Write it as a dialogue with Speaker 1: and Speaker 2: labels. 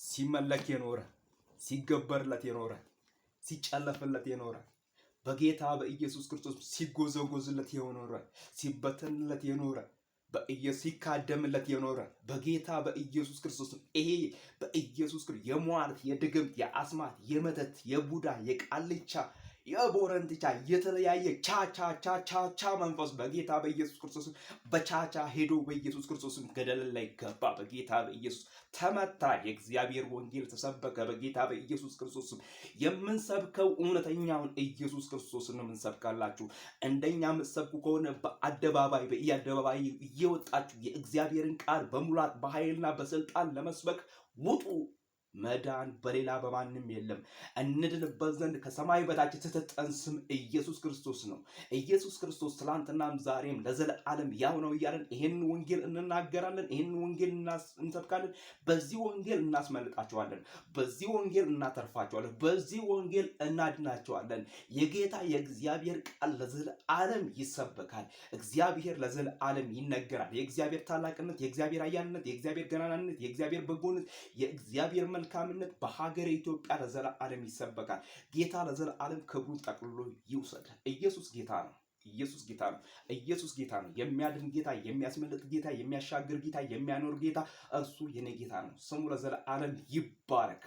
Speaker 1: ሲመለክ የኖረ ሲገበርለት የኖረ ሲጨለፍለት የኖረ በጌታ በኢየሱስ ክርስቶስ ሲጎዘጎዝለት የኖረ ሲበተንለት የኖረ ሲካደምለት የኖረ በጌታ በኢየሱስ ክርስቶስ ይሄ በኢየሱስ ክርስቶስ የሟርት የድግምት የአስማት የመተት የቡዳ የቃልቻ የቦረንትቻ የተለያየ ቻ መንፈስ በጌታ በኢየሱስ ክርስቶስ በቻቻ ሄዶ በኢየሱስ ክርስቶስ ገደል ላይ ገባ። በጌታ በኢየሱስ ተመታ። የእግዚአብሔር ወንጌል ተሰበከ። በጌታ በኢየሱስ ክርስቶስ የምንሰብከው እውነተኛውን ኢየሱስ ክርስቶስን ነው የምንሰብካላችሁ። እንደኛ የምትሰብኩ ከሆነ በአደባባይ በየአደባባይ እየወጣችሁ የእግዚአብሔርን ቃል በሙላት በኃይልና በስልጣን ለመስበክ ውጡ። መዳን በሌላ በማንም የለም። እንድንበት ዘንድ ከሰማይ በታች የተሰጠን ስም ኢየሱስ ክርስቶስ ነው። ኢየሱስ ክርስቶስ ትላንትናም ዛሬም ለዘለዓለም ያው ነው እያለን ይህን ወንጌል እንናገራለን። ይህን ወንጌል እንሰብካለን። በዚህ ወንጌል እናስመልጣቸዋለን። በዚህ ወንጌል እናተርፋቸዋለን። በዚህ ወንጌል እናድናቸዋለን። የጌታ የእግዚአብሔር ቃል ለዘለዓለም ይሰበካል። እግዚአብሔር ለዘለዓለም ይነገራል። የእግዚአብሔር ታላቅነት፣ የእግዚአብሔር ኃያልነት፣ የእግዚአብሔር ገናናነት፣ የእግዚአብሔር በጎነት፣ የእግዚአብሔር መልካምነት በሀገረ ኢትዮጵያ ለዘለዓለም ይሰበካል። ጌታ ለዘለዓለም ክብሩን ጠቅልሎ ይውሰድ። ኢየሱስ ጌታ ነው። ኢየሱስ ጌታ ነው። ኢየሱስ ጌታ ነው። የሚያድን ጌታ፣ የሚያስመልጥ ጌታ፣ የሚያሻግር ጌታ፣ የሚያኖር ጌታ እርሱ የኔ ጌታ ነው። ስሙ ለዘለዓለም ይባረክ።